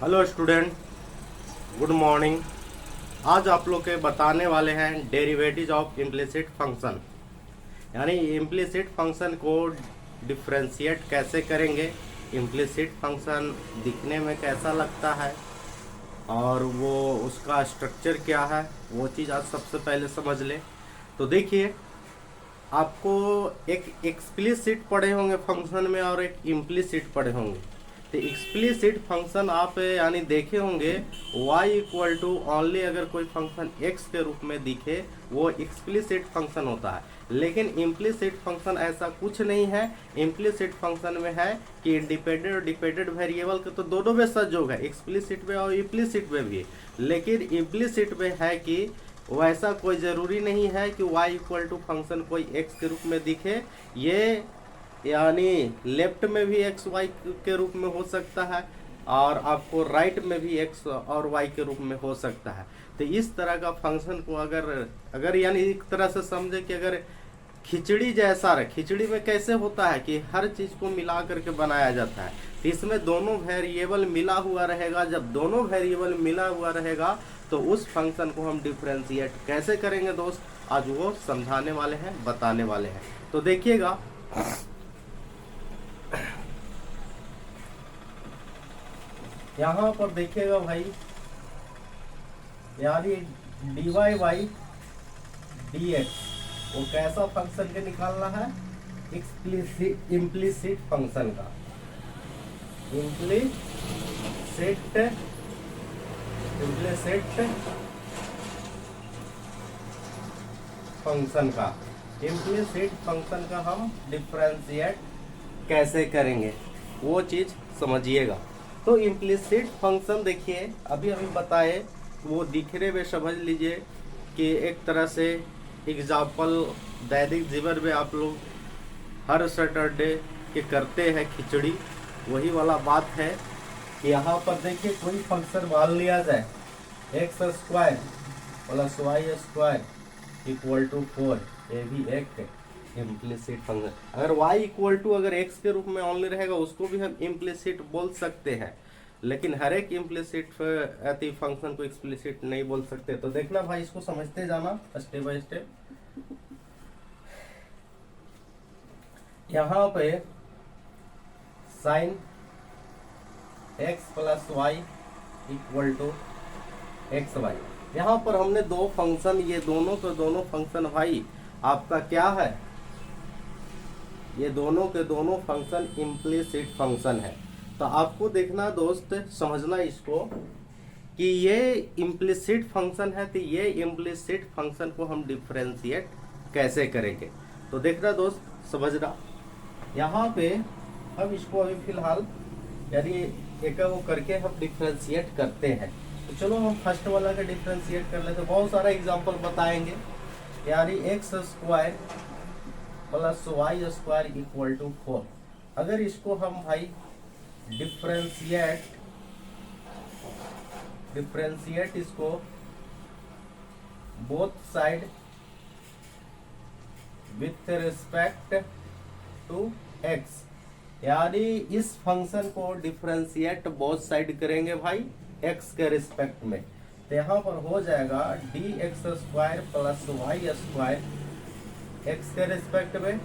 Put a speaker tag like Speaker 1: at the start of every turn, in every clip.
Speaker 1: Hello student, good morning. आज आप लोग के बताने वाले हैं डेरिवेटिव ऑफ इम्प्लिसिट फंक्शन, यानी इम्प्लिसिट फंक्शन को डिफ्रेंशिएट कैसे करेंगे, इम्प्लिसिट फंक्शन दिखने में कैसा लगता है और वो उसका स्ट्रक्चर क्या है, वो चीज़ आज सबसे पहले समझ ले। तो देखिए, आपको एक एक्सप्लिसिट पढ़े होंगे फंक्शन में और एक इम्प्लिसिट पढ़े होंगे। तो एक्सप्लिसिट फंक्शन आप यानी देखे होंगे y इक्वल टू ओनली, अगर कोई फंक्शन x के रूप में दिखे वो एक्सप्लिसिट फंक्शन होता है। लेकिन इम्प्लिसिट फंक्शन ऐसा कुछ नहीं है। इम्प्लिसिट फंक्शन में है कि इंडिपेंडेंट और डिपेंडेंट वेरिएबल के तो दोनों में संयोग है, एक्सप्लिसिट में और इम्प्लिसिट में भी। लेकिन इम्प्लिसिट में है कि वैसा कोई ज़रूरी नहीं है कि y इक्वल टू फंक्शन कोई x के रूप में दिखे। ये यानी लेफ्ट में भी x y के रूप में हो सकता है और आपको राइट में भी x और y के रूप में हो सकता है। तो इस तरह का फंक्शन को अगर यानी एक तरह से समझे कि अगर खिचड़ी जैसा रहे, खिचड़ी में कैसे होता है कि हर चीज़ को मिला करके बनाया जाता है, तो इसमें दोनों वेरिएबल मिला हुआ रहेगा। जब दोनों वेरिएबल मिला हुआ रहेगा तो उस फंक्शन को हम डिफ्रेंशिएट कैसे करेंगे दोस्त, आज वो समझाने वाले हैं, बताने वाले हैं। तो देखिएगा, यहाँ पर देखिएगा भाई, यानी dy बाई डी एक्स वो कैसा फंक्शन के निकालना है, इम्प्लिसिट फंक्शन का, इम्प्लिसिट फंक्शन का हम डिफरेंशिएट कैसे करेंगे वो चीज़ समझिएगा। तो इम्प्लिसिट फंक्शन देखिए, अभी अभी बताए, वो दिखने में समझ लीजिए कि एक तरह से एग्जाम्पल दैनिक जीवन में आप लोग हर सैटरडे के करते हैं खिचड़ी, वही वाला बात है कि यहाँ पर देखिए कोई फंक्शन मान लिया जाए x square plus y square equal to 4, ये भी एक इम्प्लिसिट फंक्शन। अगर y इक्वल टू अगर x के रूप में ओनली रहेगा उसको भी हम इम्प्लिसिट बोल सकते हैं, लेकिन हर एक इम्प्लिसिट फंक्शन को एक्सप्लिसिट नहीं बोल सकते। तो देखना भाई, इसको समझते जाना स्टेप बाय स्टेप। यहाँ पे sine x plus y equal to x y, यहाँ पर हमने दो फंक्शन, ये दोनों के दोनों फंक्शन भाई आपका क्या है, ये दोनों के दोनों फंक्शन इम्प्लिसिट फंक्शन है। तो आपको देखना दोस्त, समझना इसको कि ये इम्प्लिसिट फंक्शन है, तो ये इम्प्लिसिट फंक्शन को हम डिफरेंशिएट कैसे करेंगे। तो देखना दोस्त, समझना। यहाँ पे हम इसको अभी फिलहाल यानी एक वो करके हम डिफरेंशिएट करते हैं। तो चलो हम फर्स्ट वाला का डिफरेंशिएट कर लेते हैं। बहुत सारा एग्जांपल बताएंगे, यानी x square plus y square equal to 4। अगर इसको हम भाई डिफरेंशिएट इसको both side with respect to x, यानी इस फंक्शन को डिफरेंशिएट बोथ साइड करेंगे भाई एक्स के रिस्पेक्ट में। तो यहाँ पर हो जाएगा d x square plus y square x के रिस्पेक्ट में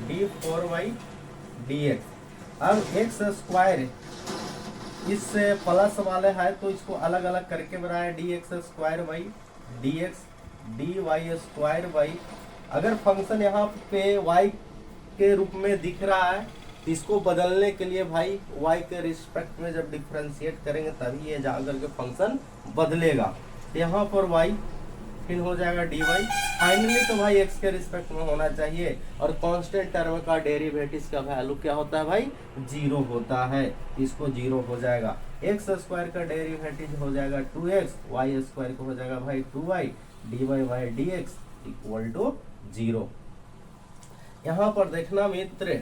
Speaker 1: डी 4y डी एक्स। अब एक्स स्क्वायर इस प्लस वाले है तो इसको अलग अलग करके बनाया, d x square by d x d y square by, अगर फंक्शन यहाँ पे y के रूप में दिख रहा है तो इसको बदलने के लिए भाई y के रिस्पेक्ट में जब डिफरेंशिएट करेंगे तभी ये जाकर के फंक्शन बदलेगा। तो यहाँ पर y फिर हो जाएगा dy, फाइनली तो भाई x के रिस्पेक्ट में होना चाहिए, और कांस्टेंट टर्म का डेरिवेटिव का वैल्यू क्या होता है भाई, 0 होता है, इसको 0 हो जाएगा। एक्स स्क्वायर का डेरिवेटिव हो जाएगा 2x, वाई स्क्वायर को हो जाएगा भाई 2y dy by d x equal to 0। यहाँ पर देखना मित्र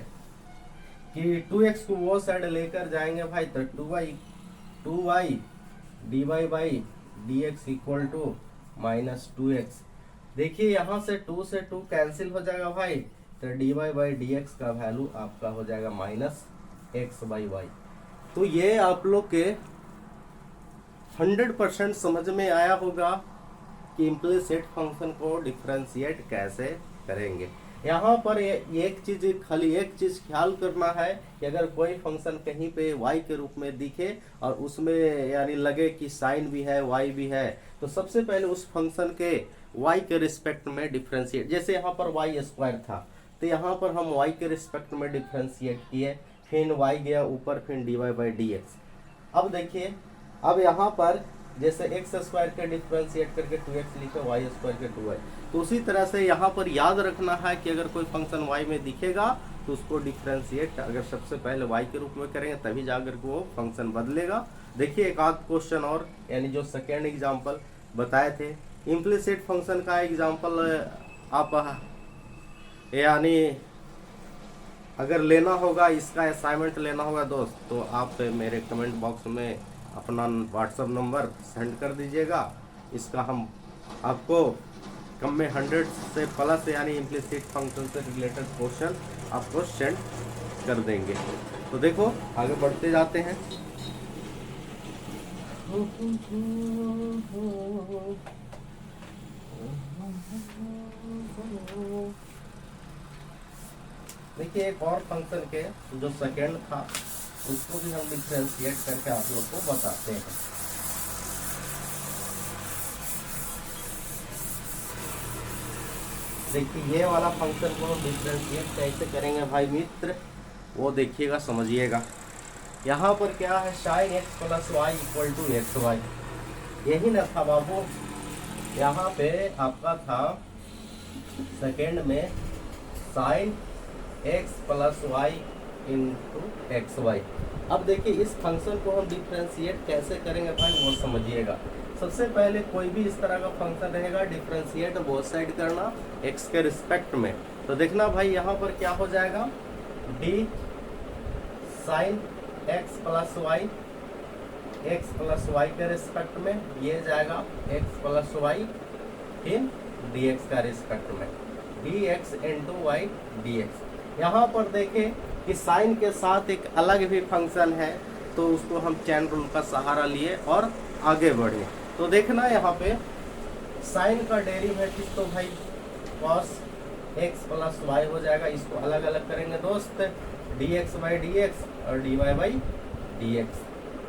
Speaker 1: कि 2x को वो साइड लेकर जाएंगे भाई तो 2y dy by d x equal to minus 2x। देखिए यहाँ से 2 से 2 कैंसिल हो जाएगा भाई, तो dy बाई डी एक्स का वैल्यू आपका हो जाएगा माइनस x बाई वाई। तो ये आप लोग के 100% समझ में आया होगा कि इम्प्लिसिट फंक्शन को डिफरेंशिएट कैसे करेंगे। यहाँ पर खाली एक चीज ख्याल करना है कि अगर कोई फंक्शन कहीं पे y के रूप में दिखे और उसमें यानी लगे कि साइन भी है y भी है, तो सबसे पहले उस फंक्शन के y के रिस्पेक्ट में डिफरेंशिएट, जैसे यहाँ पर y² था तो यहाँ पर हम y के रिस्पेक्ट में डिफरेंशिएट किए, फिर y गया ऊपर, फिर dy/dx। अब देखिए, अब यहाँ पर जैसे x² के डिफरेंशिएट करके 2x लिखे, y² के 2y, तो उसी तरह से यहाँ पर याद रखना है कि अगर कोई फंक्शन y में दिखेगा तो उसको डिफरेंशिएट अगर सबसे पहले y के रूप में करेंगे तभी जाकर के वो फंक्शन बदलेगा। देखिए एक आध क्वेश्चन और, यानी जो सेकेंड एग्जाम्पल बताए थे इम्प्लिसिट फंक्शन का एग्जाम्पल आप यानी अगर लेना होगा, इसका असाइनमेंट लेना होगा दोस्त, तो आप मेरे कमेंट बॉक्स में अपना व्हाट्सअप नंबर सेंड कर दीजिएगा। इसका हम आपको कम में 100 से प्लस यानी इम्प्लिसिट फंक्शन से रिलेटेड क्वेश्चन आपको सेंड कर देंगे। तो देखो आगे बढ़ते जाते हैं। देखिए एक और फंक्शन के जो सेकेंड था उसको भी हम डिफरेंशिएट करके आप लोग को बताते हैं। देखिए ये वाला फंक्शन को हम डिफरेंशिएट कैसे करेंगे भाई मित्र, वो देखिएगा, समझिएगा। यहाँ पर क्या है, sin x + y = xy, यही ना था बाबू। यहाँ पे आपका था सेकेंड में sin x + y × xy। अब देखिए इस फंक्शन को हम डिफरेंशिएट कैसे करेंगे भाई, वो समझिएगा। सबसे पहले कोई भी इस तरह का फंक्शन रहेगा, डिफरेंशिएट बोथ साइड करना x के रिस्पेक्ट में। तो देखना भाई यहाँ पर क्या हो जाएगा, d sin x + y, x + y के रिस्पेक्ट में, ये जाएगा x + y इन dx का रिस्पेक्ट में, dx × y dx। यहाँ पर देखें कि साइन के साथ एक अलग भी फंक्शन है, तो उसको हम चेन रूल का सहारा लिए और आगे बढ़े। तो देखना यहाँ पे साइन का डेरिवेटिव तो भाई cos x + y हो जाएगा, इसको अलग अलग करेंगे दोस्त, dx/dx और dy/dx।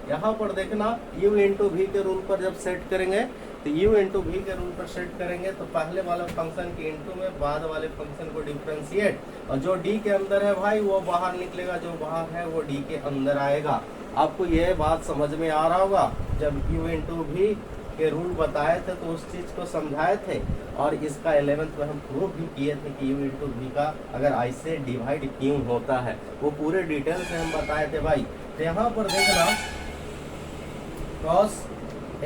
Speaker 1: यहाँ पर देखना u × v के रूल पर जब सेट करेंगे तो u × v के रूल पर सेट करेंगे तो पहले वाले फंक्शन के इंटू में बाद वाले फंक्शन को डिफरेंशिएट, और जो d के अंदर है भाई वो बाहर निकलेगा, जो बाहर है वो d के अंदर आएगा। आपको यह बात समझ में आ रहा होगा, जब u × v के रूल बताए थे तो उस चीज को समझाए थे, और इसका 11th में हम प्रूव भी किए थे कि u × v का अगर ऐसे डिवाइड क्यों होता है, वो पूरे डिटेल से हम बताए थे भाई। तो यहाँ पर देखना cos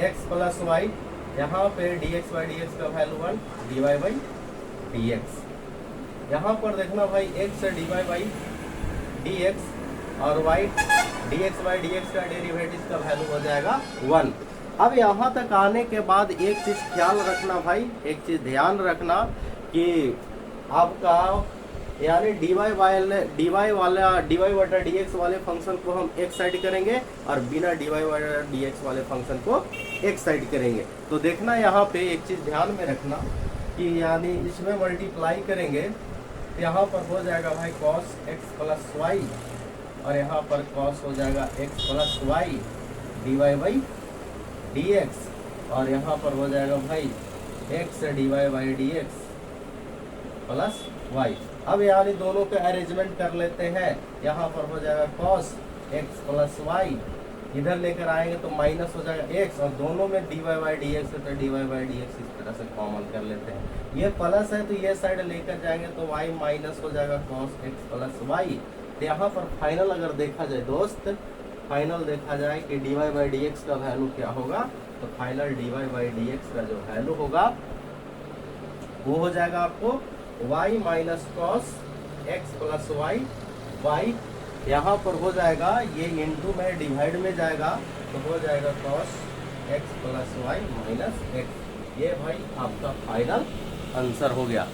Speaker 1: x + y, यहाँ पे dx/dx का वैल्यू 1, dy/dx। यहाँ पर देखना भाई x से dy/dx और y dx/dx का डेरिवेटिव का वैल्यू हो जाएगा 1। अब यहाँ तक आने के बाद एक चीज ख्याल रखना भाई, एक चीज ध्यान रखना कि आपका यानी dy/dx वाले फंक्शन को हम एक साइड करेंगे और बिना dy/dx वाले फंक्शन को एक साइड करेंगे। तो देखना यहाँ पे एक चीज ध्यान में रखना कि यानी इसमें मल्टीप्लाई करेंगे तो यहाँ पर हो जाएगा भाई cos x + y, और यहाँ पर cos हो जाएगा x + y dy/dx, और यहाँ पर हो जाएगा भाई x dy/dx + y। अब यानी दोनों के अरेंजमेंट कर लेते हैं। यहाँ पर हो जाएगा cos x + y, इधर लेकर आएंगे तो माइनस हो जाएगा x, और दोनों में dy/dx है तो dy/dx इस तरह से कॉमन कर लेते हैं। ये प्लस है तो ये साइड लेकर जाएंगे तो y माइनस हो जाएगा cos x + y। तो यहाँ पर फाइनल अगर देखा जाए दोस्त, फाइनल देखा जाए कि dy/dx का वैल्यू क्या होगा, तो फाइनल dy/dx का जो वैल्यू होगा वो हो जाएगा आपको y - cos x + y, y यहाँ पर हो जाएगा, ये इंटू में डिवाइड में जाएगा तो हो जाएगा cos x + y - x। ये भाई आपका फाइनल आंसर हो गया।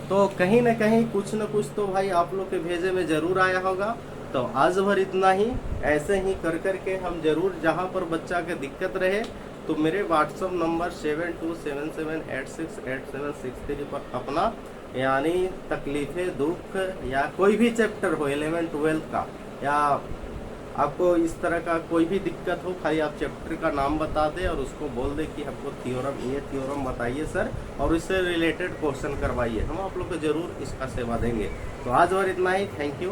Speaker 1: तो कहीं ना कहीं कुछ न कुछ तो भाई आप लोग के भेजे में जरूर आया होगा। तो आज भर इतना ही, ऐसे ही कर करके हम जरूर, जहाँ पर बच्चा के दिक्कत रहे तो मेरे व्हाट्सअप नंबर 7277868763 पर अपना यानी तकलीफ़ें, दुख या कोई भी चैप्टर हो 11 12 का, या आपको इस तरह का कोई भी दिक्कत हो, खाली आप चैप्टर का नाम बता दें और उसको बोल दें कि हमको थ्योरम, ये थ्योरम बताइए सर, और इससे रिलेटेड क्वेश्चन करवाइए, हम आप लोग को ज़रूर इसका सेवा देंगे। तो आज और इतना ही, थैंक यू।